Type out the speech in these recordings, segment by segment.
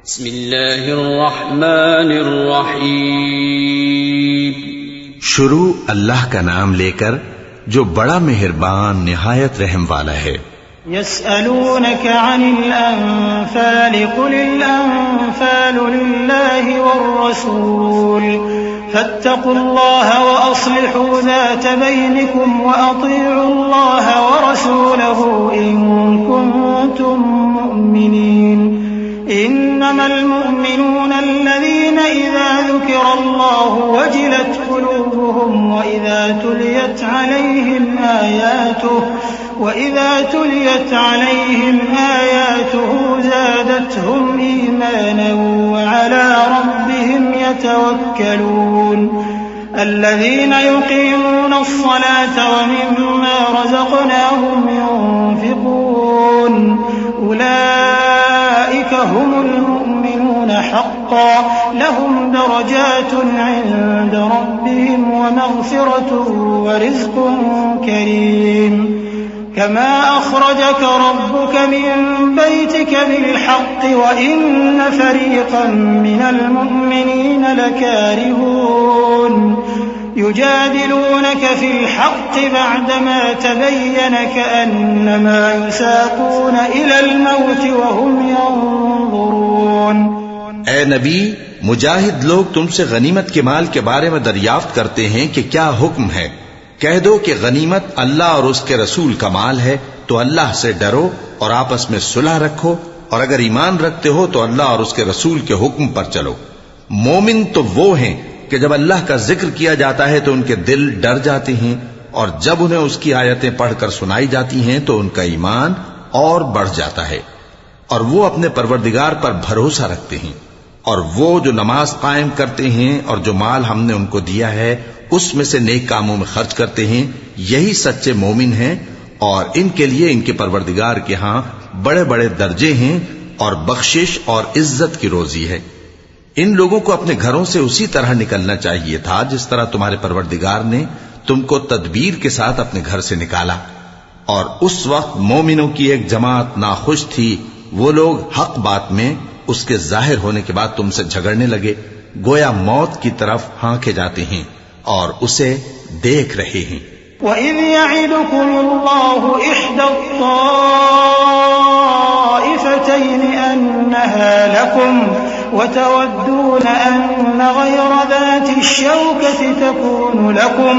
बिस्मिल्लाहिर्रहमानिर्रहीम। शुरू अल्लाह का नाम लेकर जो बड़ा मेहरबान निहायत रहम वाला है। यसअलूनका अनिल अनफाल कुलिल अनफालु लिल्लाहि वर्रसूल फत्तकुल्लाह व अस्लिहू ज़ात बैनिकुम व अतीउल्लाह व रसूलहू इन कुंतुम मुमिनीन। इन्नमल मुमिनूना अल्लज़ीना इज़ा ज़ुकिरल्लाहु वजिलत क़ुलूबुहुम व इज़ा तुलियत अलैहिम आयातुहु ज़ादतहुम ईमाना व अला रब्बिहिम यतवक्कलून। अल्लज़ीना युक़ीमूना अस्सलाता व मिम्मा रज़क़नाहुम युनफ़िक़ून उलाइका हुमुल मुमिनून हक़्क़न लहुम दरजातुन इंद रब्बिहिम व मग़फ़िरतुन व रिज़्क़ुन करीम। कमा अख़रजक रब्बुक मिन बैतिक बिल्हक़्क़ि व इन्न फ़रीक़न मिनल मुअ्मिनीन लकारिहून। युजादिलूनक फ़िल हक़्क़ि बअदमा तबय्यन कअन्नमा युसाक़ून इलल मौति व हुम यंज़ुरून। ए नबी, मुजाहिद लोग तुमसे गनीमत के माल के बारे में दरियाफ्त करते हैं कि क्या हुक्म है। कह दो कि गनीमत अल्लाह और उसके रसूल का माल है, तो अल्लाह से डरो और आपस में सुलह रखो, और अगर ईमान रखते हो तो अल्लाह और उसके रसूल के हुक्म पर चलो। मोमिन तो वो हैं कि जब अल्लाह का जिक्र किया जाता है तो उनके दिल डर जाते हैं, और जब उन्हें उसकी आयतें पढ़कर सुनाई जाती हैं तो उनका ईमान और बढ़ जाता है, और वो अपने परवरदिगार पर भरोसा रखते हैं, और वो जो नमाज कायम करते हैं और जो माल हमने उनको दिया है उसमें से नेक कामों में खर्च करते हैं, यही सच्चे मोमिन हैं, और इनके लिए इनके परवरदिगार के हां बड़े बड़े दर्जे हैं और बख्शिश और इज्जत की रोजी है। इन लोगों को अपने घरों से उसी तरह निकलना चाहिए था जिस तरह तुम्हारे परवरदिगार ने तुमको तदबीर के साथ अपने घर से निकाला। और उस वक्त मोमिनों की एक जमात नाखुश थी। वो लोग हक बात में उसके जाहिर होने के बाद तुमसे झगड़ने लगे, गोया मौत की तरफ हांके जाते हैं और उसे देख रहे हैं। वइज़ यइदुकुमुल्लाहु इह्दा त्ताइफ़तैनि अन्नहा लकुम वतवद्दून अन्न गयरा ज़ाति शौकति तकूनु लकुम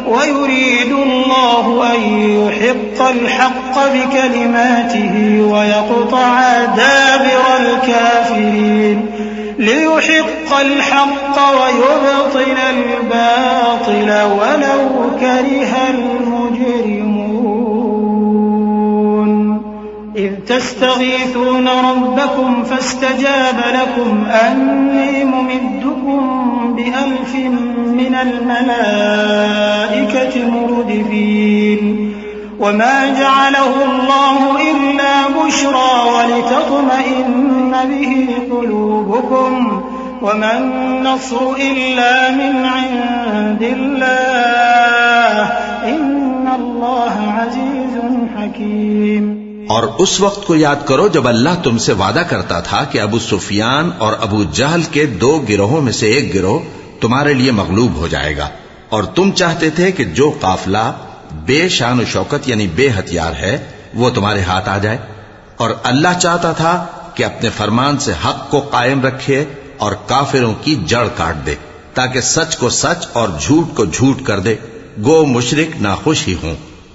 वयुरीदुल्लाहु अन युहिक़्क़ल हक़्क़ बिकलिमातिही वयक़्तअ दाबिरल काफ़िरीन लियुहिक़्क़ल हक़्क़ वयुब्तिलल बातिल वलौ करिहल मुजरिमून। इज़ तस्तगीथून रब्बकुम फस्तजाब लकुम अन्नी मुमिद्दुकुम बिअल्फिन मिनल मलाइकति मुर्दिफीन। वमा जअलहु अल्लाहु इल्ला बुश्रा वलितत्मइन्न बिही क़ुलूबुकुम वमन नस्रु इल्ला मिन इंदिल्लाह इन्नल्लाह अज़ीज़ुन हकीम। और उस वक्त को याद करो जब अल्लाह तुमसे वादा करता था कि अबू सुफियान और अबू जहल के दो गिरोहों में से एक गिरोह तुम्हारे लिए मगलूब हो जाएगा, और तुम चाहते थे कि जो काफिला बेशान व शौकत यानी बेहथियार है वो तुम्हारे हाथ आ जाए। और अल्लाह चाहता था कि अपने फरमान से हक को कायम रखे और काफिरों की जड़ काट दे, ताकि सच को सच और झूठ को झूठ कर दे, गो मुशरिक नाखुश ही हों।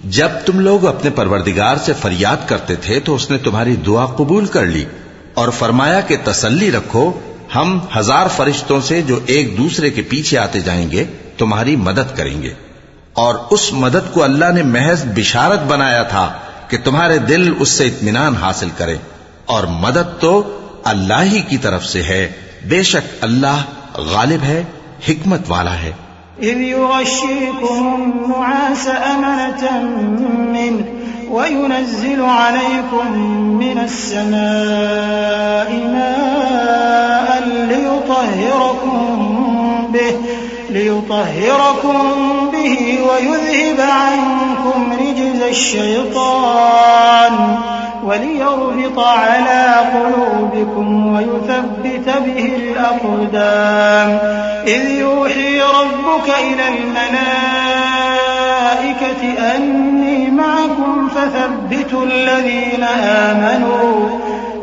जब तुम लोग अपने परवरदिगार से फरियाद करते थे तो उसने तुम्हारी दुआ कबूल कर ली और फरमाया कि तसल्ली रखो, हम 1000 फरिश्तों से जो एक दूसरे के पीछे आते जाएंगे तुम्हारी मदद करेंगे। और उस मदद को अल्लाह ने महज बिशारत बनाया था कि तुम्हारे दिल उससे इत्मीनान हासिल करें, और मदद तो अल्लाह ही की तरफ से है। बेशक अल्लाह गालिब है, हिकमत वाला है। इज़ युग़श्शिकुमुन्नुआस अमनतन मिन्हु वयुनज़्ज़िलु अलैकुम मिनस्समाइ माअन लियुطهركم به ويذهب عنكم رجز الشيطان वलियरबित अला क़ुलूबिकुम वयुथब्बित बिहिल अक़दाम इज़ यूही रब्बुक इलल मलाइकति अन्नी मअकुम फथब्बितुल लज़ीना आमनू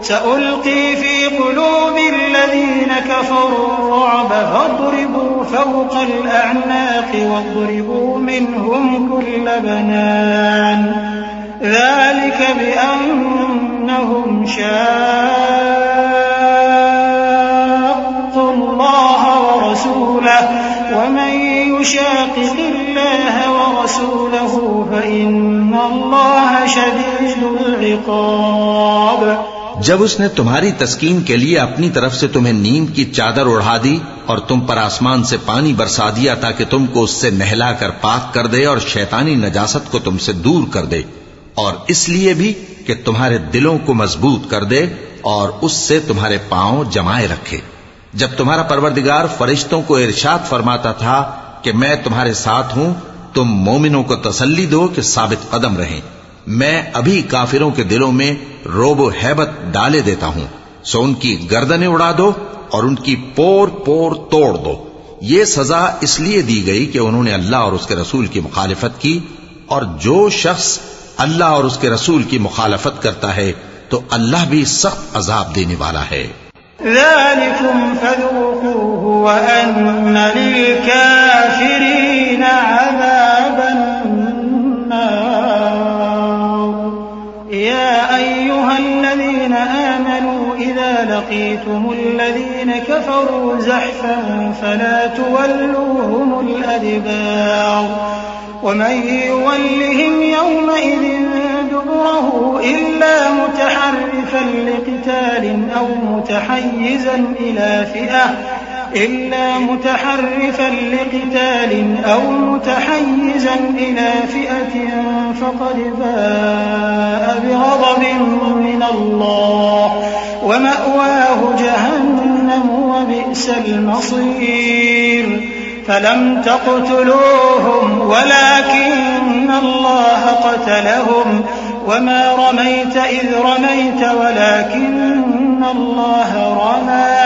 सउल्क़ी फ़ी क़ुलूबिल्लज़ीना कफ़रू الرعب فاضربوا فوق الأعناق واضربوا منهم كل بنان ذلك بأنهم شاقوا الله ورسوله ومن يشاقق الله ورسوله فإن الله شديد العقاب। जब उसने तुम्हारी तस्कीन के लिए अपनी तरफ से तुम्हें नींद की चादर उड़ा दी और तुम पर आसमान से पानी बरसा दिया ताकि तुमको उससे नहलाकर पाक कर दे और शैतानी नजासत को तुमसे दूर कर दे, और इसलिए भी कि तुम्हारे दिलों को मजबूत कर दे और उससे तुम्हारे पांव जमाए रखे। जब तुम्हारा परवरदिगार फरिश्तों को इरशाद फरमाता था कि मैं तुम्हारे साथ हूं, तुम मोमिनों को तसल्ली दो कि साबित कदम रहें। मैं अभी काफिरों के दिलों में रोबो हैबत डाले देता हूं, सो उनकी गर्दनें उड़ा दो और उनकी पोर पोर तोड़ दो। ये सजा इसलिए दी गई कि उन्होंने अल्लाह और उसके रसूल की मुखालिफत की, और जो शख्स अल्लाह और उसके रसूल की मुखालफत करता है तो अल्लाह भी सख्त अजाब देने वाला है। ज़ालिकुम फज़ूक़ूहु व अन्न लिलकाफ़िरीन अज़ाबन अय्युहल्लज़ीना आमनू इज़ा लक़ीतुमुल्लज़ीना कफ़रू ज़हफ़न फ़ला तुवल्लूहुमुल अदबार वमन युवल्लिहिम यौमइज़िन दुबुरहु इल्ला मुतहर्रिफ़न लिक़ितालिन अव मुतहय्यिज़an إلى فئة فقد باء بغضب من الله ومأواه جهنم وبئس المصير فلم تقتلوهم ولكن الله قتلهم وما رميت إذ رميت ولكن الله رمى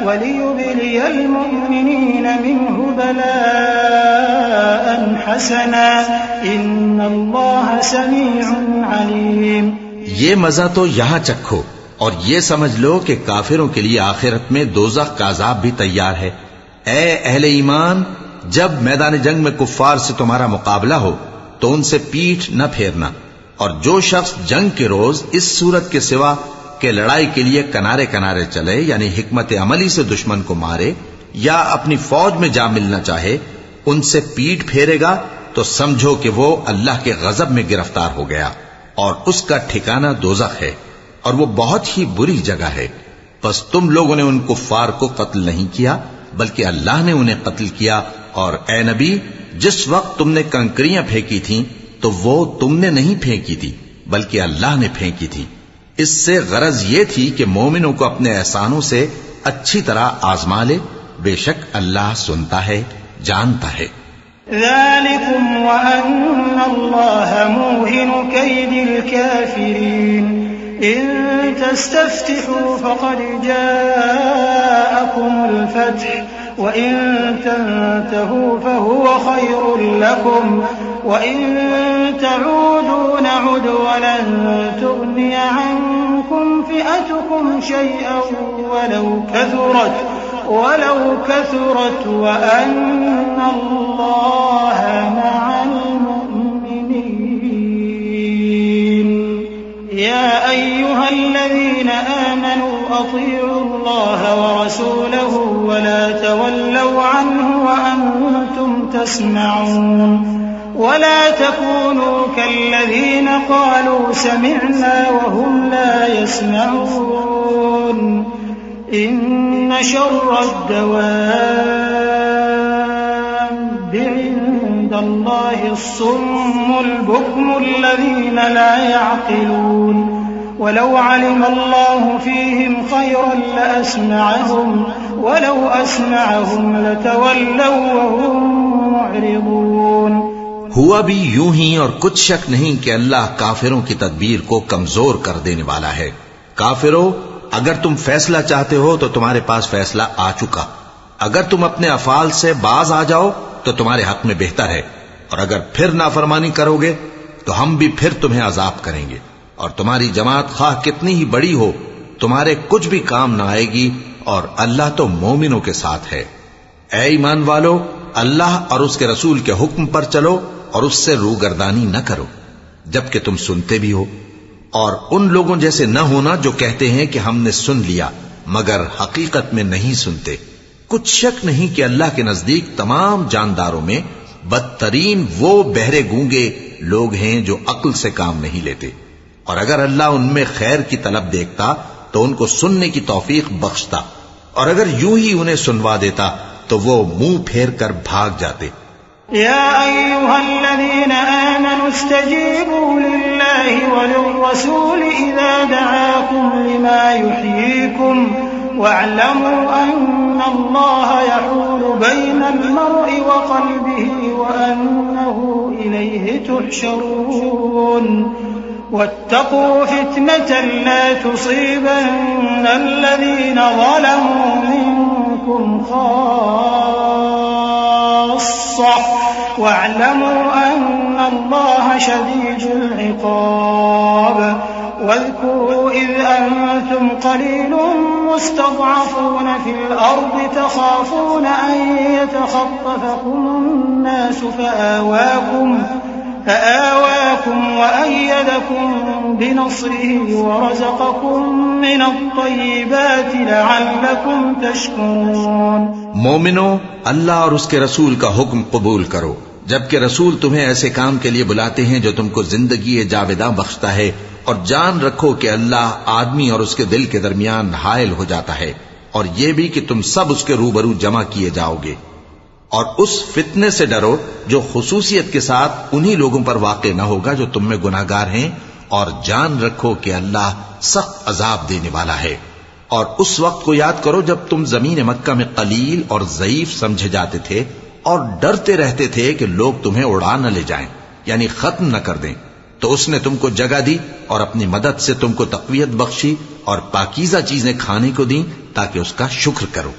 وليبلي المؤمنين منه بلاء حسنا إن الله سميع عليم। ये मजा तो यहां चखो और ये समझ लो कि काफिरों के लिए आखिरत में दोज़ख का अजाब भी तैयार है। ए अहले ईमान, जब मैदान जंग में कुफ्फार से तुम्हारा मुकाबला हो तो उनसे पीठ न फेरना, और जो शख्स जंग के रोज इस सूरत के सिवा के लड़ाई के लिए किनारे किनारे चले, यानी हिकमत अमली से दुश्मन को मारे या अपनी फौज में जा मिलना चाहे, उनसे पीठ फेरेगा तो समझो कि वो अल्लाह के गजब में गिरफ्तार हो गया और उसका ठिकाना दोज़ख है और वो बहुत ही बुरी जगह है। बस तुम लोगों ने उन कुफ्फार को कत्ल नहीं किया बल्कि अल्लाह ने उन्हें कत्ल किया, और ए नबी, जिस वक्त तुमने कंकरियां फेंकी थीं तो वो तुमने नहीं फेंकी थी बल्कि अल्लाह ने फेंकी थी। इससे गरज ये थी कि मोमिनों को अपने एहसानों से अच्छी तरह आजमा ले, बेशक अल्लाह सुनता है, जानता है। ज़ालिकुम व अन्नल्लाह मूहिनु कैदिल काफिरीन इन तस्तफ्तिहू फक़द जाअकुमुल फ़त्ह व इन तंतहू फहुव खैरुल लकुम व इन तऊदू नउद वलन तुग़नी अन्कुम फ़िअतुकुम शयअन वलौ कथुरत व अन्नल्लाह मअल मुमिनीन। या अय्युहल्लज़ीना आमनू अतीअू अल्लाह व रसूलहु व ला तवल्लव अन्हु व अन्तुम तस्मऊन ولا تكونوا كالذين قالوا سمعنا وهم لا يسمعون إن شر الدواب عند الله الصم البكم الذين لا يعقلون ولو علم الله فيهم خيرا لأسمعهم ولو أسمعهم لتولوا وهم معرضون। हुआ भी यूं ही, और कुछ शक नहीं कि अल्लाह काफिरों की तदबीर को कमजोर कर देने वाला है। काफिरों, अगर तुम फैसला चाहते हो तो तुम्हारे पास फैसला आ चुका। अगर तुम अपने अफाल से बाज आ जाओ तो तुम्हारे हक में बेहतर है, और अगर फिर नाफरमानी करोगे तो हम भी फिर तुम्हें अजाब करेंगे, और तुम्हारी जमात खाह कितनी ही बड़ी हो तुम्हारे कुछ भी काम ना आएगी, और अल्लाह तो मोमिनों के साथ है। ऐ ईमान वालो, अल्लाह और उसके रसूल के हुक्म पर चलो और उससे रूगर्दानी न करो जबकि तुम सुनते भी हो, और उन लोगों जैसे न होना जो कहते हैं कि हमने सुन लिया मगर हकीकत में नहीं सुनते। कुछ शक नहीं कि अल्लाह के नजदीक तमाम जानदारों में बदतरीन वो बहरे गूंगे लोग हैं जो अक्ल से काम नहीं लेते, और अगर अल्लाह उनमें खैर की तलब देखता तो उनको सुनने की तौफीक बख्शता, और अगर यूं ही उन्हें सुनवा देता तो वो मुंह फेर कर भाग जाते। या अय्युहल्लज़ीन आमनू इस्तजीबू लिल्लाहि वलिर्रसूल इज़ा दआकुम लिमा युहयीकुम वअलमू अन्नल्लाह यहूलु बैनल मर्इ व क़ल्बिही व अन्नहु इलैहि तुहशरून वत्तक़ू फितनतन ला तुसीबन्न अल्लज़ीना ज़लमू मिनकुम ख़ास्सह वअलमू अन्नल्लाह शदीदुल इक़ाब वाज़कुरू इज़ अंतुम क़लीलुन मुस्तज़अफ़ून फ़िल अर्ज़ि तख़ाफ़ून अन यतख़त्तफ़कुमुन नास فآواكم وأيدكم بنصره ورزقكم من الطيبات لعلكم تشكرون। मोमिनो, अल्लाह और उसके रसूल का हुक्म कबूल करो जबकि रसूल तुम्हें ऐसे काम के लिए बुलाते हैं जो तुमको जिंदगी जावेदा बख्शता है, और जान रखो कि अल्लाह आदमी और उसके दिल के दरमियान हायल हो जाता है, और ये भी कि तुम सब उसके रूबरू जमा किए जाओगे। और उस फितने से डरो जो खुसूसियत के साथ उन्हीं लोगों पर वाक़े न होगा जो तुम में गुनाहगार हैं, और जान रखो कि अल्लाह सख्त अजाब देने वाला है। और उस वक्त को याद करो जब तुम जमीन मक्का में कलील और ज़ईफ समझे जाते थे और डरते रहते थे कि लोग तुम्हें उड़ा न ले जाएं, यानी खत्म न कर दें, तो उसने तुमको जगह दी और अपनी मदद से तुमको तक़वियत बख्शी और पाकीज़ा चीजें खाने को दी ताकि उसका शुक्र करो।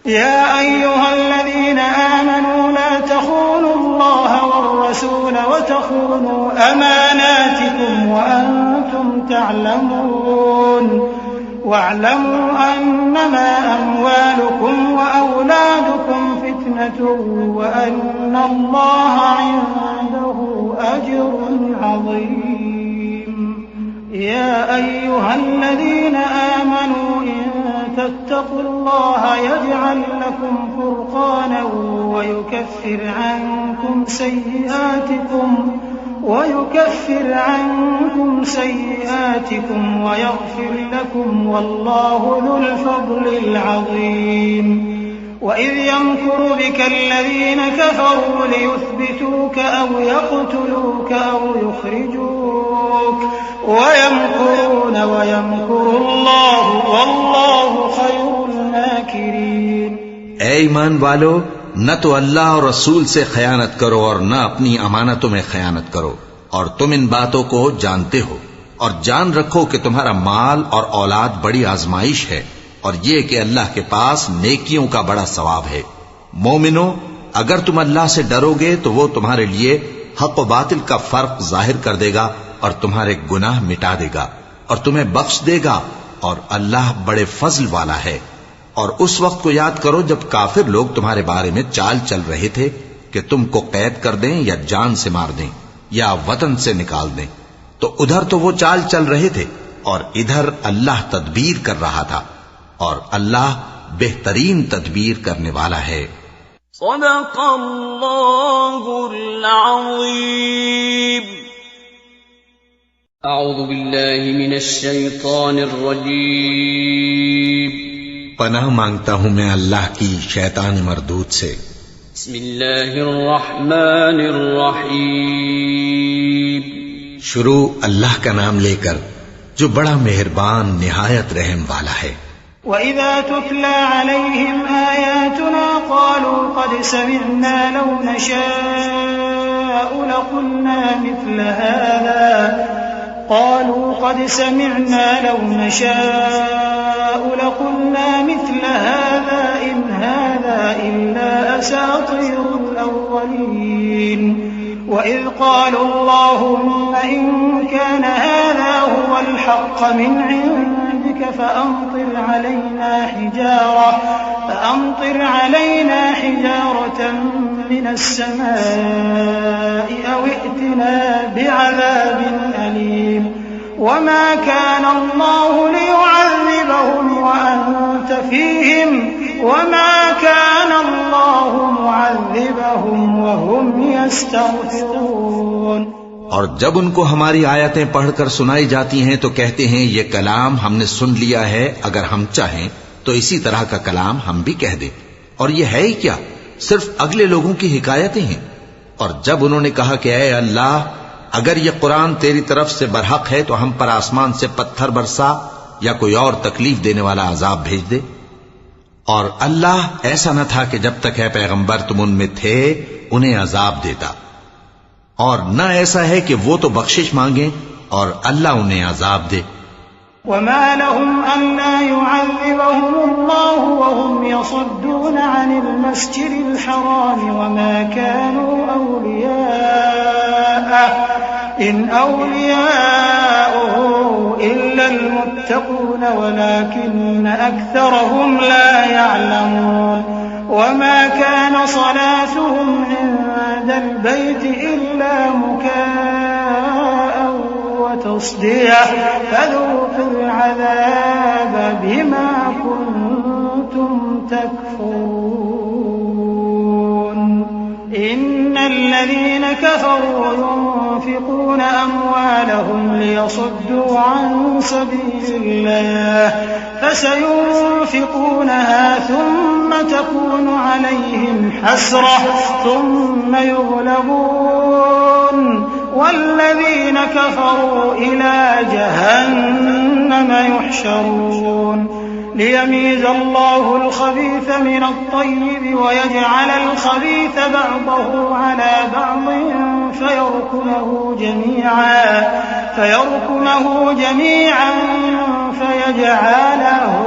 या अय्युहल्लज़ीना आमनू ला तख़ूनुल्लाह वर्रसूल वतख़ूनू अमानातिकुम व अंतुम तअलमून वअलमू अन्नमा अम्वालुकुम व औलादुकुम फितनतुन व अन्नल्लाहा इंदहु अज्रुन अज़ीम। या अय्युहल्लज़ीना आमनू तत्तक़ुल्लाह यजअल लकुम फुरक़ाना वयुकफ्फिर अन्कुम सय्यिआतिकुम वयग़फिर लकुम वल्लाहु ज़ुल फ़ज़्लिल अज़ीम। वइज़ यमकुरु बिका अल्लज़ीना कफ़रू लियुथ्बितूका औ यक़्तुलूका औ युख़्रिजूक वयमकुरून वयमकुरुल्लाहु वल्लाहु खैरुल माकिरीन। ऐ ईमान वालो, न तो अल्लाह और रसूल से खयानत करो और न अपनी अमानतों में खयानत करो, और तुम इन बातों को जानते हो, और जान रखो कि तुम्हारा माल और औलाद बड़ी आजमाइश है, और ये कि अल्लाह के पास नेकियों का बड़ा सवाब है। मोमिनो, अगर तुम अल्लाह से डरोगे तो वो तुम्हारे लिए हक व बातिल का फर्क जाहिर कर देगा और तुम्हारे गुनाह मिटा देगा और तुम्हें बख्श देगा, और अल्लाह बड़े फजल वाला है। और उस वक्त को याद करो जब काफिर लोग तुम्हारे बारे में चाल चल रहे थे कि तुमको कैद कर दें या जान से मार दें या वतन से निकाल दें, तो उधर तो वो चाल चल रहे थे और इधर अल्लाह तदबीर कर रहा था, और अल्लाह बेहतरीन तदबीर करने वाला है। सदक़ल्लाहुल अज़ीम। अऊज़ु बिल्लाहि मिनश शैतानिर रजीम। पनाह मांगता हूं मैं अल्लाह की शैतान मरदूद से। बिस्मिल्लाहिर रहमानिर रहीम। शुरू अल्लाह का नाम लेकर जो बड़ा मेहरबान निहायत रहम वाला है। वइज़ा तुतला अलैहिम आयातुना क़ालू क़द समिअना लौ नशाअ نشاء لقلنا مثل هذا قالوا قد سمعنا لو نشاء لقلنا مثل هذا إن هذا إلا أساطير الأولين وإذ قالوا اللهم إن كان هذا هو الحق من عندك فأمطر علينا حجارة من السماء أو ائتنا بعذاب أليم وما كان الله ليعذبهم وأنت فيهم وما كان الله معذبهم وهم يستغفرون। और जब उनको हमारी आयतें पढ़कर सुनाई जाती हैं तो कहते हैं ये कलाम हमने सुन लिया है, अगर हम चाहें तो इसी तरह का कलाम हम भी कह दें, और ये है ही क्या, सिर्फ अगले लोगों की हिकायतें हैं। और जब उन्होंने कहा कि ऐ अल्लाह, अगर ये कुरान तेरी तरफ से बरहक है तो हम पर आसमान से पत्थर बरसा या कोई और तकलीफ देने वाला अजाब भेज दे। और अल्लाह ऐसा न था कि जब तक है पैगंबर तुम उनमें थे उन्हें अजाब देता, और न ऐसा है कि वो तो बख्शिश मांगे और अल्लाह उन्हें अजाब दे। वमा लहुम अल्ला युअज़्ज़िबहुमुल्लाहु वहुम यसुद्दून अनिल मस्जिदिल हराम वमा कानू औलियाअहु इन औलियाउहु इल्लल मुत्तक़ून वलाकिन्न अक्सरहुम ला यअलमून वमा कान सलातुहुम इंदल बैति इल्ला मुकाअन वतस्दिया फज़ूक़ुल अज़ाब बिमा कुन्तुम तकफुरून। इन्नल लज़ीना कफ़रू युनफ़िक़ून अम्वालहुम लियसुद्दू अन सबीलिल्लाह फसयुनफ़िक़ूनहा थुम्म तकूनु अलैहिम हसरह थुम्म युग़लबून वल्लज़ीना कफ़रू इला जहन्नम युहशरून। लियमीज़ अल्लाहु अल-ख़बीथ मिन अत-तय्यिब वयजअल अल-ख़बीथ बअदहु अला बअदिन फयरकुमहु जमीअन फयजअलहु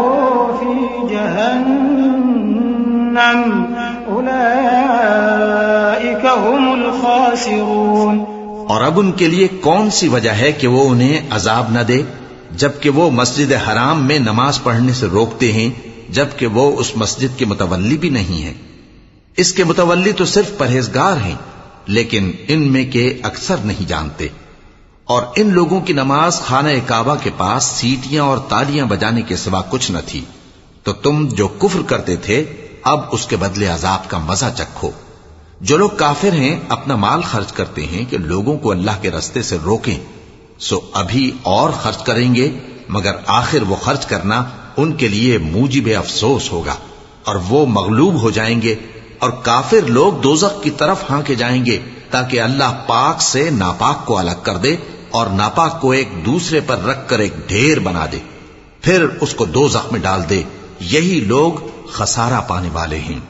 फी जहन्नम उलाइका हुमुल ख़ासिरून। और अब उनके लिए कौन सी वजह है कि वो उन्हें अजाब न दे, जबकि वो मस्जिद हराम में नमाज पढ़ने से रोकते हैं, जबकि वो उस मस्जिद के मुतवल्ली भी नहीं है। इसके मुतवल्ली तो सिर्फ परहेजगार हैं, लेकिन इनमें के अक्सर नहीं जानते। और इन लोगों की नमाज खाना काबा के पास सीटियां और तालियां बजाने के सिवा कुछ न थी। तो तुम जो कुफ्र करते थे अब उसके बदले अजाब का मजा चखो। जो लोग काफिर हैं अपना माल खर्च करते हैं कि लोगों को अल्लाह के रास्ते से रोकें, सो अभी और खर्च करेंगे, मगर आखिर वो खर्च करना उनके लिए मूजिब अफसोस होगा और वो मगलूब हो जाएंगे। और काफिर लोग दोजख की तरफ हांके जाएंगे ताकि अल्लाह पाक से नापाक को अलग कर दे और नापाक को एक दूसरे पर रखकर एक ढेर बना दे, फिर उसको दोजख में डाल दे। यही लोग खसारा पाने वाले हैं।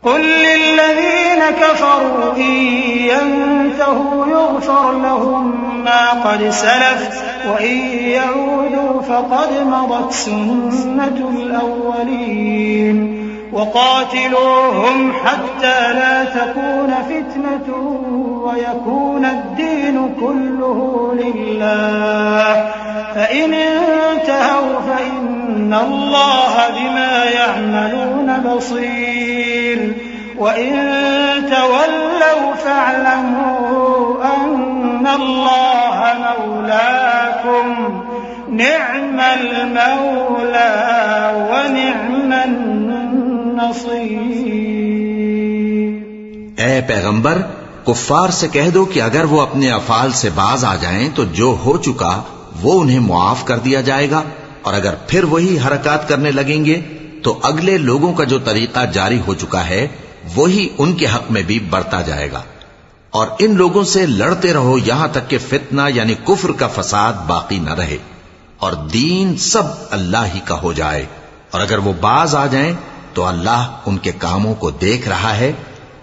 कुल लिल्लज़ीना कफ़रू इन यंतहू युग़फ़र लहुम मा क़द सलफ़ व इन यऊदू फ़क़द मदत सुन्नतुल अव्वलीन वक़ातिलूहुम हत्ता ला तकून फ़ितनतुन वयकून अद्दीनु कुल्लुहु लिल्लाह फ़इन इंतहव फ़इन्नल्लाह बिमा यअमलून बसीर वइन तवल्लव फ़अलमू अन्नल्लाह मौलाकुम निअमल मौला व निअमन नसीर। ऐ पैगंबर, कुफ्फार से कह दो कि अगर वो अपने अफाल से बाज आ जाएं तो जो हो चुका वो उन्हें मुआफ कर दिया जाएगा, और अगर फिर वही हरकत करने लगेंगे तो अगले लोगों का जो तरीका जारी हो चुका है वही उनके हक में भी बढ़ता जाएगा। और इन लोगों से लड़ते रहो यहां तक कि फितना यानी कुफ्र का फसाद बाकी न रहे और दीन सब अल्लाह ही का हो जाए। और अगर वो बाज आ जाएं तो अल्लाह उनके कामों को देख रहा है,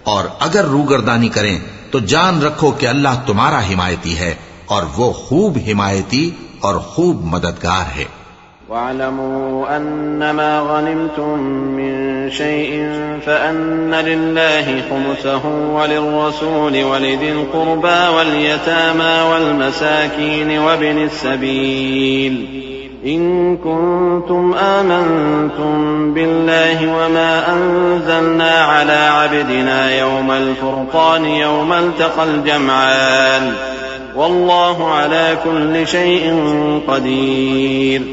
और अगर रूगर्दानी करें तो जान रखो कि अल्लाह तुम्हारा हिमायती है और वो खूब हिमायती और खूब मददगार है। वअलमू अन्नमा गनिमतुम मिन शैइन फअन्न लिल्लाहि खुमुसहु वलिर्रसूलि वलिदिल कुर्बा वलयतामा वलमसाकीन वब्निस सबील इन कुंतुम आमनतुम बिल्लाहि वमा अंज़लना अला अब्दिना यौमल फुरक़ान यौमल तक़ल जमआन वल्लाहु अला कुल्लि शैइन क़दीर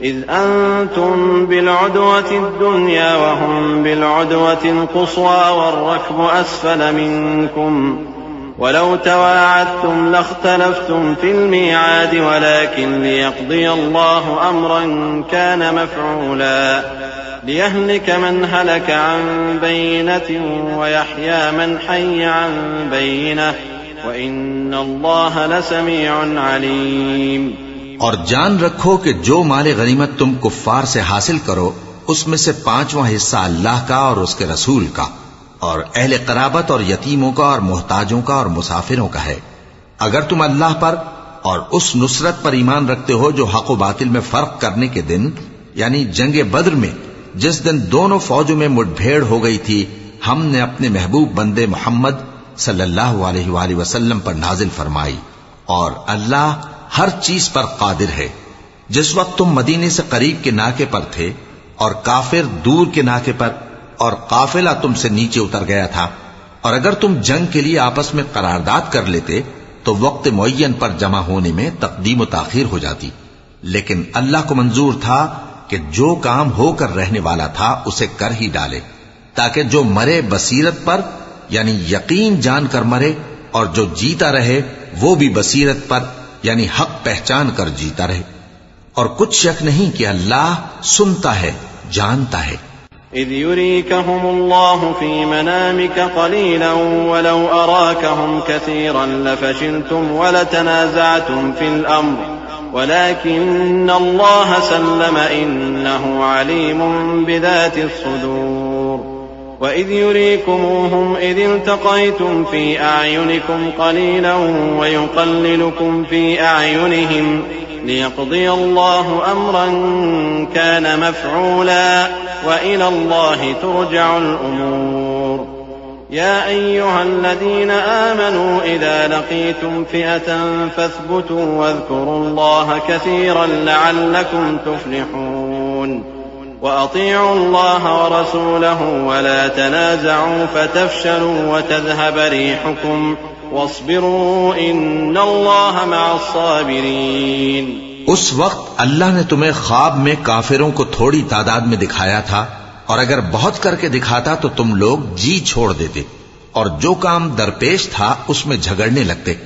इज़ अंतुम बिलउदवति दुन्या वहुम बिलउदवति क़ुस्वा वर्रक्बु अस्फल मिनकुम वलौ तवाअदतुम लख्तलफ्तुम फिल मिआद वलाकिन लियक़्दिय अल्लाहु अम्रन कान मफ़ऊला लियहलिक मन हलक अन बय्यिनतिन वयहया मन हय्य अन बय्यिनह वइन्नल्लाह लसमीउन अलीम। और जान रखो कि जो माले गनीमत तुम कुफ्फार से हासिल करो उसमें से 5वां हिस्सा अल्लाह का और उसके रसूल का और अहले क़राबत और यतीमों का और मोहताजों का और मुसाफिरों का है। अगर तुम अल्लाह पर और उस नुसरत पर ईमान रखते हो जो हक व बातिल में फर्क करने के दिन यानी जंगे बद्र में जिस दिन दोनों फौजों में मुठभेड़ हो गई थी, हमने अपने महबूब बंदे मोहम्मद सल्लल्लाहु अलैहि वसल्लम पर नाजिल फरमाई और अल्लाह हर चीज पर कादिर है। जिस वक्त तुम मदीने से करीब के नाके पर थे और काफिर दूर के नाके पर और काफिला तुमसे नीचे उतर गया था, और अगर तुम जंग के लिए आपस में करारदाद कर लेते तो वक्त मुअय्यन पर जमा होने में तकदीम व ताखीर हो जाती, लेकिन अल्लाह को मंजूर था कि जो काम होकर रहने वाला था उसे कर ही डाले, ताकि जो मरे बसीरत पर यानी यकीन जानकर मरे और जो जीता रहे वो भी बसीरत पर यानी हक पहचान कर जीता रहे। और कुछ शक नहीं कि अल्लाह सुनता है, जानता है। इज़ युरीकहुमुल्लाहु फी मनामिका क़लीलन वलौ अराकहुम कसीरन लफशिलतुम वलतनाज़अतुम फिल अम्र वलाकिन्नल्लाह सल्लम इन्नहु अलीमुन बिज़ातिस सुदूर वइज़ युरीकुमूहुम इज़ इल्तक़यतुम फी अअयुनिकुम क़लीलन वयुक़ल्लिलुकुम फी अअयुनिहिम लियक़्दिय अल्लाहु अम्रन कान मफ़ऊला वइला अल्लाहि तुरजअुल उमूर या अय्युहल्लज़ीन आमनू इज़ा लक़ीतुम फ़िअतन फ़ाथ्बुतू वज़्कुरुल्लाह कसीरन लअल्लकुम तुफ़्लिहून वअतीअू अल्लाह वरसूलहु वला तनाज़अू फतफ़शलू वतज़हब रिहुकुम वस्बिरू इन्नल्लाह मअस साबिरीन। उस वक्त अल्लाह ने तुम्हें ख्वाब में काफिरों को थोड़ी तादाद में दिखाया था, और अगर बहुत करके दिखाता तो तुम लोग जी छोड़ देते और जो काम दरपेश था उसमें झगड़ने लगते,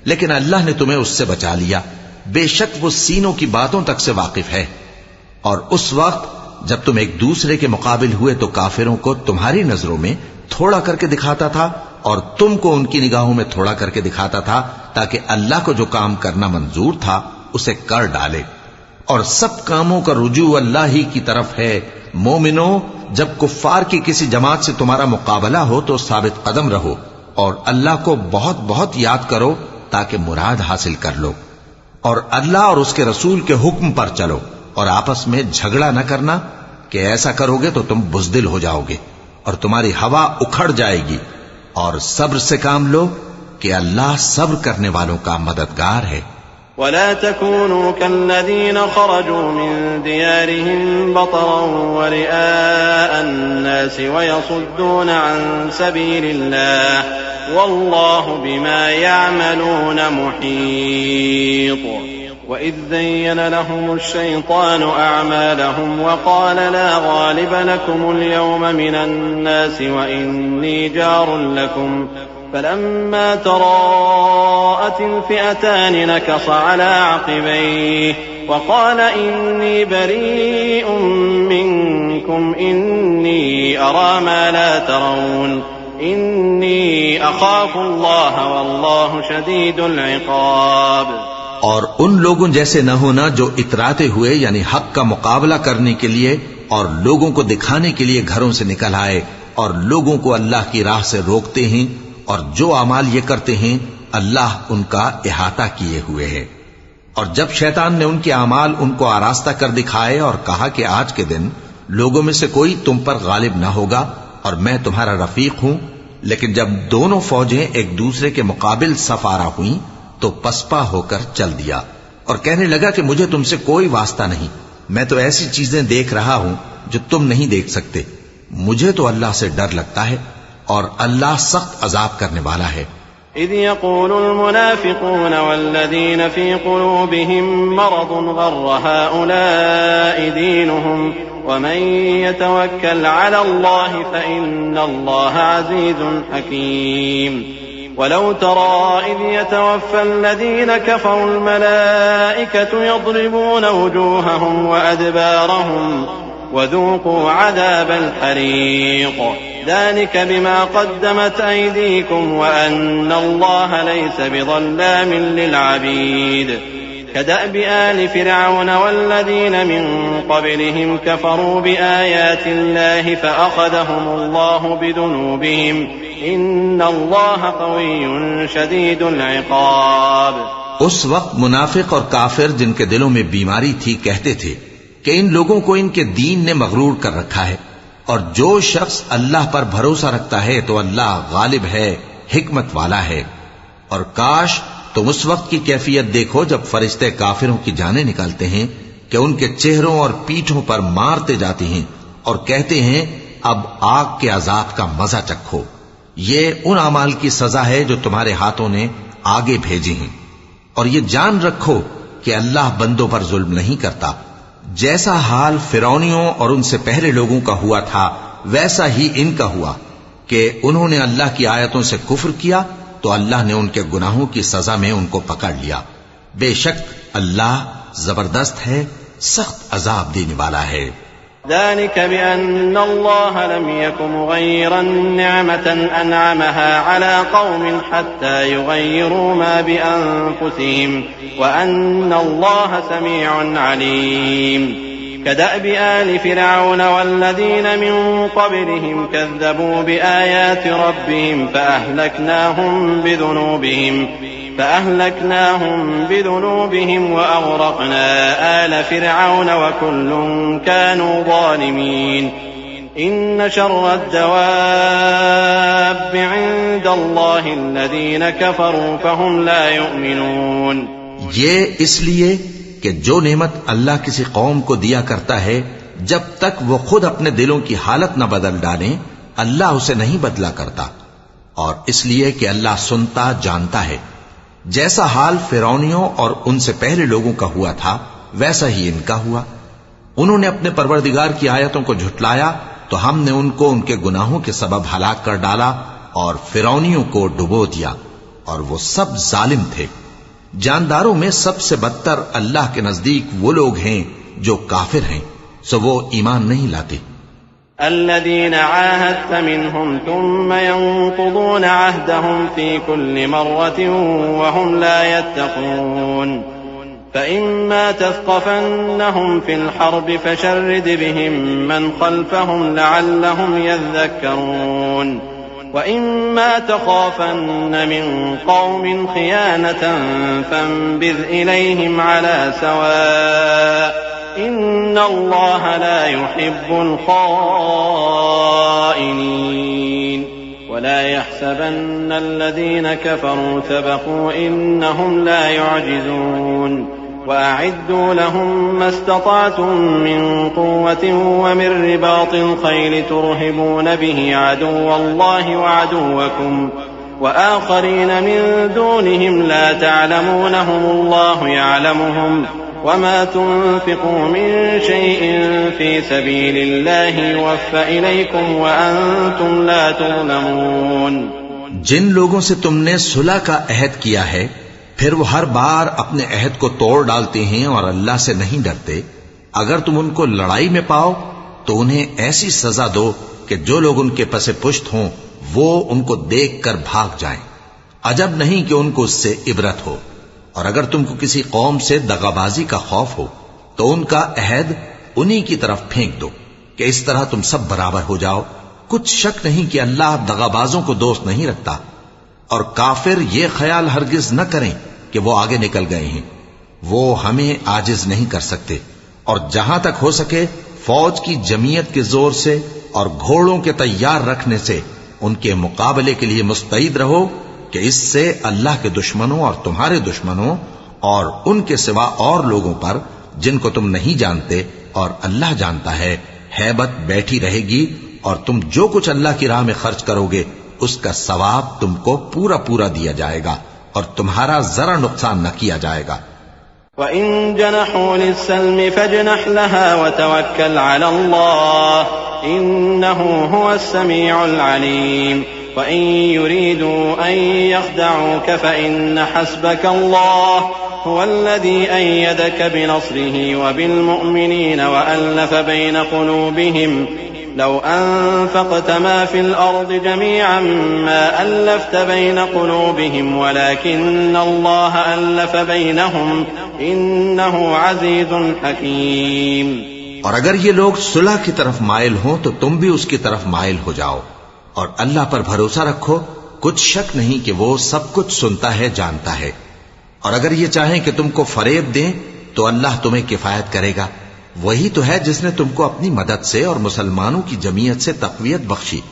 लेकिन अल्लाह ने तुम्हें उससे बचा लिया। बेशक वो सीनों की बातों तक से वाकिफ है। और उस वक्त जब तुम एक दूसरे के मुकाबिल हुए तो काफिरों को तुम्हारी नजरों में थोड़ा करके दिखाता था और तुमको उनकी निगाहों में थोड़ा करके दिखाता था, ताकि अल्लाह को जो काम करना मंजूर था उसे कर डाले। और सब कामों का रुजू अल्लाह ही की तरफ है। मोमिनो, जब कुफ्फार की किसी जमात से तुम्हारा मुकाबला हो तो साबित कदम रहो और अल्लाह को बहुत बहुत याद करो ताकि मुराद हासिल कर लो। और अल्लाह और उसके रसूल के हुक्म पर चलो और आपस में झगड़ा न करना, कि ऐसा करोगे तो तुम बुज़दिल हो जाओगे और तुम्हारी हवा उखड़ जाएगी। और सब्र से काम लो कि अल्लाह सब्र करने वालों का मददगार है। वला तकूनू कल्लज़ीना खरजू मिन दियारिहिम बतरन व रिआअन नास व यसुद्दून अन सबीलिल्लाह वल्लाहु बिमा यअमलून मुहीत। وإذ زين لهم الشيطان أعمالهم وقال لا غالب لكم اليوم من الناس وإني جار لكم فلما تراءت الفئتان نكص على عقبيه وقال إني بريء منكم إني أرى ما لا ترون إني أخاف الله والله شديد العقاب। और उन लोगों जैसे न होना जो इतराते हुए यानी हक का मुकाबला करने के लिए और लोगों को दिखाने के लिए घरों से निकल आए और लोगों को अल्लाह की राह से रोकते हैं और जो अमाल ये करते हैं अल्लाह उनका इहाता किए हुए है। और जब शैतान ने उनके अमाल उनको आरास्ता कर दिखाए और कहा कि आज के दिन लोगों में से कोई तुम पर गालिब न होगा और मैं तुम्हारा रफीक हूं, लेकिन जब दोनों फौजें एक दूसरे के मुकाबिल सफारा हुई तो पसपा होकर चल दिया और कहने लगा कि मुझे तुमसे कोई वास्ता नहीं, मैं तो ऐसी चीजें देख रहा हूं जो तुम नहीं देख सकते। मुझे तो अल्लाह से डर लगता है और अल्लाह सख्त अजाब करने वाला है। इज़ यक़ूलुल मुनाफ़िक़ून वल्लज़ीन फ़ी क़ुलूबिहिम मरदुन ग़र्र हाउलाइ दीनुहुम वमन यतवक्कल अलल्लाहि फ़इन्नल्लाहा अज़ीज़ुन हकीम। वलौ तरा इज़ यतवफ़्फ़ल कफ़रुल मलाइकतु यضرबून वजूहहुम वअदबारहुम वज़ूक़ू अज़ाबल हरीक़ ذلك بما قدمت أيديكم وأن الله ليس بظلام للعبيد كدأب آل فرعون والذين من قبلهم كفروا بآيات الله فأخذهم الله بذنوبهم إن الله قوي شديد العقاب। उस वक्त मुनाफिक और काफिर जिनके दिलों में बीमारी थी कहते थे कि इन लोगों को इनके दीन ने मगरूर कर रखा है, और जो शख्स अल्लाह पर भरोसा रखता है तो अल्लाह गालिब है, हिकमत वाला है। और काश तुम उस वक्त की कैफियत देखो जब फरिश्ते काफिरों की जानें निकालते हैं कि उनके चेहरों और पीठों पर मारते जाते हैं और कहते हैं अब आग के अजाब का मजा चखो। ये उन अमाल की सजा है जो तुम्हारे हाथों ने आगे भेजे हैं। और ये जान रखो कि अल्लाह बंदों पर जुल्म नहीं करता। जैसा हाल फिरौनियों और उनसे पहले लोगों का हुआ था वैसा ही इनका हुआ कि उन्होंने अल्लाह की आयतों से कुफ्र किया तो अल्लाह ने उनके गुनाहों की सजा में उनको पकड़ लिया। बेशक अल्लाह जबरदस्त है, सख्त अजाब देने वाला है। ذلك بأن الله لم يكن مغيرا نعمة أنعمها على قوم حتى يغيروا ما بأنفسهم وأن الله سميع عليم كدأب آل فرعون والذين من قبلهم كذبوا بآيات ربهم فأهلكناهم بذنوبهم وأغرقنا آل فرعون وكل كانوا ظالمين إن شر الدواب عند الله الذين كفروا فهم لا يؤمنون। ये इसलिए कि जो नेमत अल्लाह किसी कौम को दिया करता है जब तक वो खुद अपने दिलों की हालत न बदल डालें अल्लाह उसे नहीं बदला करता, और इसलिए कि अल्लाह सुनता जानता है। जैसा हाल फिरौनियों और उनसे पहले लोगों का हुआ था वैसा ही इनका हुआ। उन्होंने अपने परवरदिगार की आयतों को झुटलाया तो हमने उनको उनके गुनाहों के सबब हलाक कर डाला और फिरौनियों को डुबो दिया, और वो सब जालिम थे। जानदारों में सबसे बदतर अल्लाह के नजदीक वो लोग हैं जो काफिर हैं, सो वो ईमान नहीं लाते। الذين عاهدت منهم ثم ينقضون عهدهم في كل مرة وهم لا يتقون فإما تثقفنهم في الحرب فشرد بهم من خلفهم لعلهم يذكرون وإما تخافن من قوم خيانة فانبذ إليهم على سواء إن الله لا يحب الخائنين ولا يحسبن الذين كفروا سبقوا إنهم لا يعجزون وأعدوا لهم ما استطعتم من قوة ومن رباط الخيل ترهبون به عدو الله وعدوكم وآخرين من دونهم لا تعلمونهم الله يعلمهم وما تنفقوا من شيء في سبيل الله يوفى إليكم وأنتم لا تظلمون। जिन लोगों से तुमने सुलह का अहद किया है फिर वो हर बार अपने अहद को तोड़ डालते हैं और अल्लाह से नहीं डरते, अगर तुम उनको लड़ाई में पाओ तो उन्हें ऐसी सजा दो कि जो लोग उनके पसे पुष्ट हों वो उनको देखकर भाग जाएं। अजब नहीं कि उनको उससे इबरत हो। और अगर तुमको किसी कौम से दगाबाजी का खौफ हो तो उनका अहद उन्हीं की तरफ फेंक दो कि इस तरह तुम सब बराबर हो जाओ। कुछ शक नहीं कि अल्लाह दगाबाजों को दोस्त नहीं रखता। और काफिर ये ख्याल हरगिज न करें कि वो आगे निकल गए हैं, वो हमें आजिज नहीं कर सकते। और जहां तक हो सके फौज की जमीयत के जोर से और घोड़ों के तैयार रखने से उनके मुकाबले के लिए मुस्तैद रहो कि इससे अल्लाह के दुश्मनों और तुम्हारे दुश्मनों और उनके सिवा और लोगों पर जिनको तुम नहीं जानते और अल्लाह जानता है, हैबत बैठी रहेगी और तुम जो कुछ अल्लाह की राह में खर्च करोगे उसका सवाब तुमको पूरा पूरा दिया जाएगा और तुम्हारा जरा नुकसान न किया जाएगा। वइन जनहू लिस्सल्मि फजनह लहा वतवक्कल अला अल्लाह इन्नहू हुवस समीउल अलीम वइन युरीदू अन यख्दऊक फइन्न हस्बक अल्लाह हुवल्लज़ी अय्यदक बिनस्रिही वबिलमुअ्मिनीन वअल्लफ़ बैन क़ुलूबिहिम लौ अनफ़क़त मा फ़िल अर्ज़ि जमीअन मा अल्लफ़्त बैन क़ुलूबिहिम वलाकिन्न अल्लाह अल्लफ़ बैनहुम इन्नहु अज़ीज़ुन हकीम। और अगर ये लोग सुलह की तरफ माइल हों तो तुम भी उसकी तरफ माइल हो जाओ और अल्लाह पर भरोसा रखो, कुछ शक नहीं कि वो सब कुछ सुनता है, जानता है। और अगर ये चाहें कि तुमको फरेब दें तो अल्लाह तुम्हें किफायत करेगा। वही तो है जिसने तुमको अपनी मदद से और मुसलमानों की जमीयत से तक़वियत बख्शी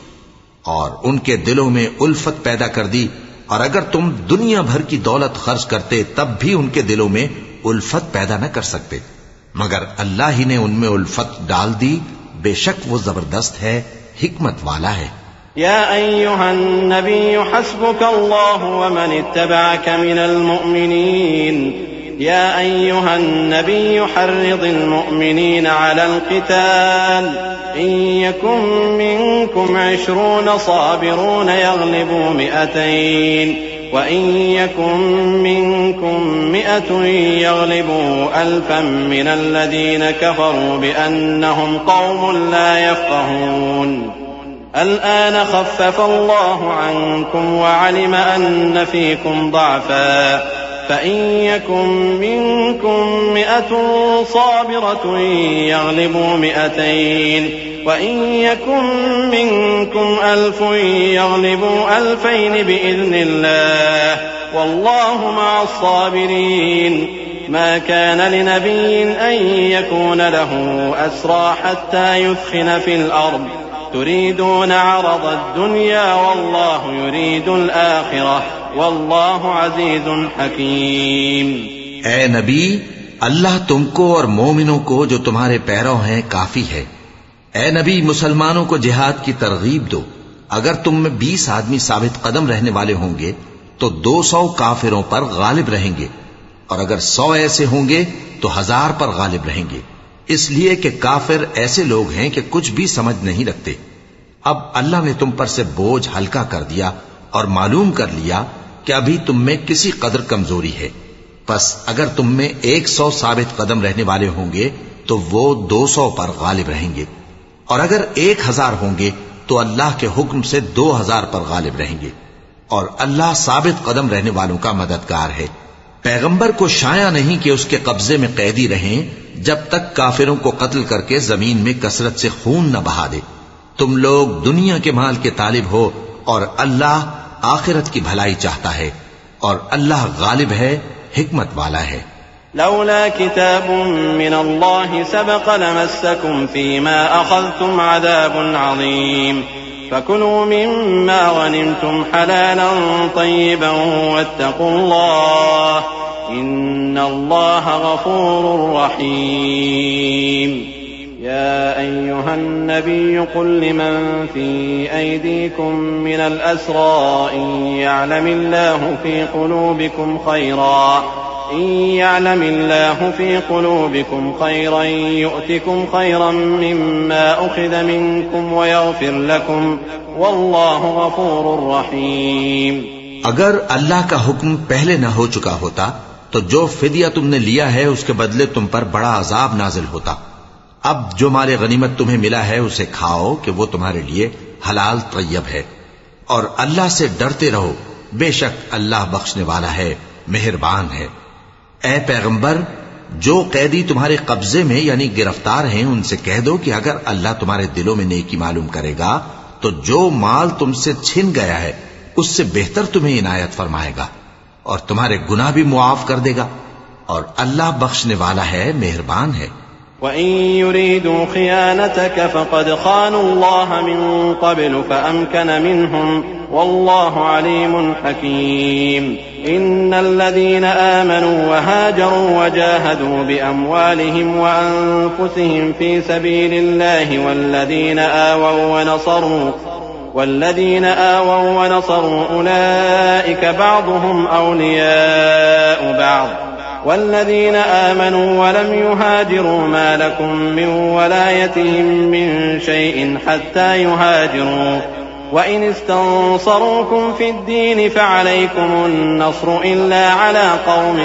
और उनके दिलों में उल्फत पैदा कर दी। और अगर तुम दुनिया भर की दौलत खर्च करते तब भी उनके दिलों में उल्फत पैदा न कर सकते, मगर अल्लाह ही ने उनमें उल्फत डाल दी। बेशक वो जबरदस्त है, हिकमत वाला है। या अय्युहन नबिय्यु हस्बुकल्लाहु व मन इत्तबअक मिनल मुअ्मिनीन या अय्युहन नबिय्यु हर्रिदिल मुअ्मिनीन अलल क़िताल इन यकुम मिनकुम 20 साबिरून यग़लिबू 100 व इन यकुम मिनकुम 100 यग़लिबू 1000 मिनल लज़ीन कफ़रू बिअन्नहुम क़ौमुन ला यफ़क़हून الآن خفف الله عنكم وعلم أن فيكم ضعفا فإن يكن منكم 100 صابرة يغلبوا 200 وإن يكن منكم 1000 يغلبوا 2000 بإذن الله والله مع الصابرين ما كان لنبي أن يكون له أسرى حتى يثخن في الأرض تريدون عرض الدنيا والله يريد الآخرة والله عزيز حكيम। ए नबी, अल्लाह तुमको और मोमिनों को जो तुम्हारे पैरों हैं काफी है। ए नबी, मुसलमानों को जिहाद की तरगीब दो। अगर तुम में 20 आदमी साबित कदम रहने वाले होंगे तो 200 काफिरों पर गालिब रहेंगे, और अगर 100 ऐसे होंगे तो 1000 पर गालिब रहेंगे, इसलिए कि काफिर ऐसे लोग हैं कि कुछ भी समझ नहीं रखते। अब अल्लाह ने तुम पर से बोझ हल्का कर दिया और मालूम कर लिया कि अभी तुम में किसी कदर कमजोरी है। बस अगर तुम में 100 साबित कदम रहने वाले होंगे तो वो 200 पर गालिब रहेंगे, और अगर 1000 होंगे तो अल्लाह के हुक्म से 2000 पर गालिब रहेंगे, और अल्लाह साबित कदम रहने वालों का मददगार है। पैगंबर को शाया नहीं कि उसके कब्जे में कैदी रहें जब तक काफिरों को कत्ल करके जमीन में कसरत से खून न बहा दे। तुम लोग दुनिया के माल के तालिब हो और अल्लाह आखिरत की भलाई चाहता है, और अल्लाह गालिब है, हिकमत वाला है। लौला किताबुम मिनल्लाहि सबक़ लमस्सकुम फीमा अख़ज़्तुम अज़ाबुन अज़ीम फकुलू मिम्मा गनिमतुम हलालन तय्यिबन वत्तक़ुल्लाह इन्नल्लाह गफ़ूरुर रहीम। या अय्युहन नबिय्यु क़ुल लिमन फ़ी अयदीकुम मिनल अस्रा इन यअलमिल्लाहु फ़ी क़ुलूबिकुम खैरन यु'तिकुम खैरन मिम्मा उख़िज़ मिनकुम वयग़फ़िर लकुम वल्लाहु गफ़ूरुर रहीम। अगर अल्लाह का हुक्म पहले न हो चुका होता तो जो फिदिया तुमने लिया है उसके बदले तुम पर बड़ा अजाब नाजिल होता। अब जो माले गनीमत तुम्हें मिला है उसे खाओ कि वो तुम्हारे लिए हलाल तय्यब है, और अल्लाह से डरते रहो, बेशक अल्लाह बख्शने वाला है, मेहरबान है। ए पैगंबर, जो कैदी तुम्हारे कब्जे में यानी गिरफ्तार हैं उनसे कह दो कि अगर अल्लाह तुम्हारे दिलों में नेकी मालूम करेगा तो जो माल तुमसे छिन गया है उससे बेहतर तुम्हें इनायत फरमाएगा और तुम्हारे गुनाह भी मुआफ कर देगा, और अल्लाह बख्शने वाला है, मेहरबान है। वइन युरीदू खियानतक फक़द खानुल्लाह मिन क़ब्ल फ़अमकन मिनहुम वल्लाहु अलीमुन हकीम। इन्नल्लज़ीना आमनू वहाजरू वजाहदू बिअम्वालिहिम वअन्फुसिहिम फी सबीलिल्लाहि والذين آووا ونصروا أولئك بعضهم أولياء بعض والذين آمنوا ولم يهاجروا ما لكم من ولايتهم من شيء حتى يهاجروا وإن استنصروكم في الدين فعليكم النصر إلا على قوم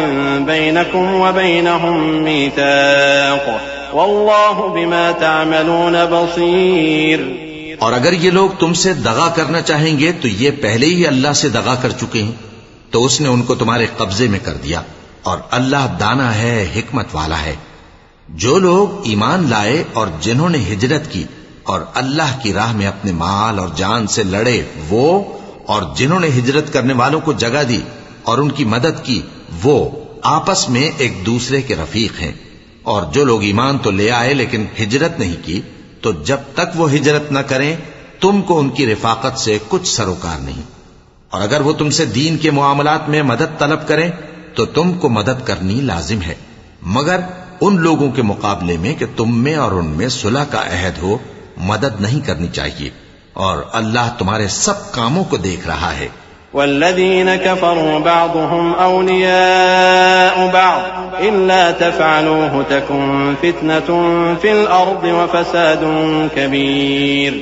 بينكم وبينهم ميثاق والله بما تعملون بصير। और अगर ये लोग तुमसे दगा करना चाहेंगे तो ये पहले ही अल्लाह से दगा कर चुके हैं, तो उसने उनको तुम्हारे कब्जे में कर दिया, और अल्लाह दाना है, हिकमत वाला है। जो लोग ईमान लाए और जिन्होंने हिजरत की और अल्लाह की राह में अपने माल और जान से लड़े, वो और जिन्होंने हिजरत करने वालों को जगह दी और उनकी मदद की, वो आपस में एक दूसरे के रफीक हैं। और जो लोग ईमान तो ले आए लेकिन हिजरत नहीं की, तो जब तक वो हिजरत न करें तुमको उनकी रिफाकत से कुछ सरोकार नहीं। और अगर वो तुमसे दीन के मुआमलात में मदद तलब करें तो तुमको मदद करनी लाजिम है, मगर उन लोगों के मुकाबले में कि तुम में और उनमें सुलह का अहद हो, मदद नहीं करनी चाहिए। और अल्लाह तुम्हारे सब कामों को देख रहा है। वल्लज़ीन कफ़रू बअदुहुम औलियाउ बअद इल्ला तफ़अलूहु तकुन फ़ितनतुन फ़िल अर्दि व फ़सादुन कबीर।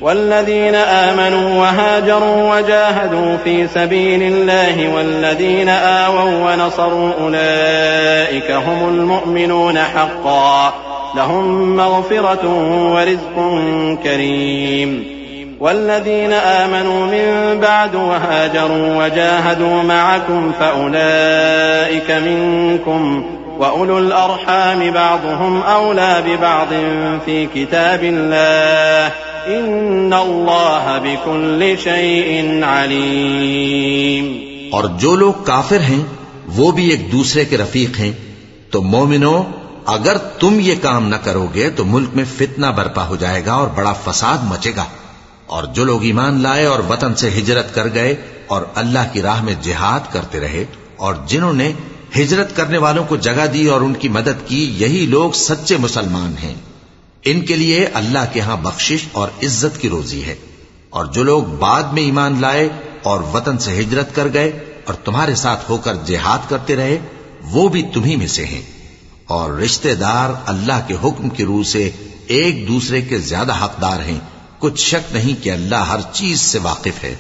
वल्लज़ीन आमनू वहाजरू वजाहदू फ़ी सबीलिल्लाहि वल्लज़ीन आवौ वनसरू उलाइका हुमुल मुअमिनून हक़्क़न लहुम मग़फ़िरतुन व रिज़्क़ुन करीम। والذين آمنوا من بعد وهاجروا وجاهدوا معكم فأولئك منكم وأولو الأرحام بعضهم أولى ببعض في كتاب الله إن الله بكل شيء عليم। और जो लोग काफिर हैं वो भी एक दूसरे के रफीक हैं। तो मोमिनो, अगर तुम ये काम न करोगे तो मुल्क में फितना बर्पा हो जाएगा और बड़ा फसाद मचेगा। और जो लोग ईमान लाए और वतन से हिजरत कर गए और अल्लाह की राह में जिहाद करते रहे और जिन्होंने हिजरत करने वालों को जगह दी और उनकी मदद की, यही लोग सच्चे मुसलमान हैं। इनके लिए अल्लाह के यहां बख्शिश और इज्जत की रोजी है। और जो लोग बाद में ईमान लाए और वतन से हिजरत कर गए और तुम्हारे साथ होकर जिहाद करते रहे, वो भी तुम्ही में से हैं। और रिश्तेदार अल्लाह के हुक्म की रूह से एक दूसरे के ज्यादा हकदार हैं। कुछ शक नहीं कि अल्लाह हर चीज से वाकिफ है।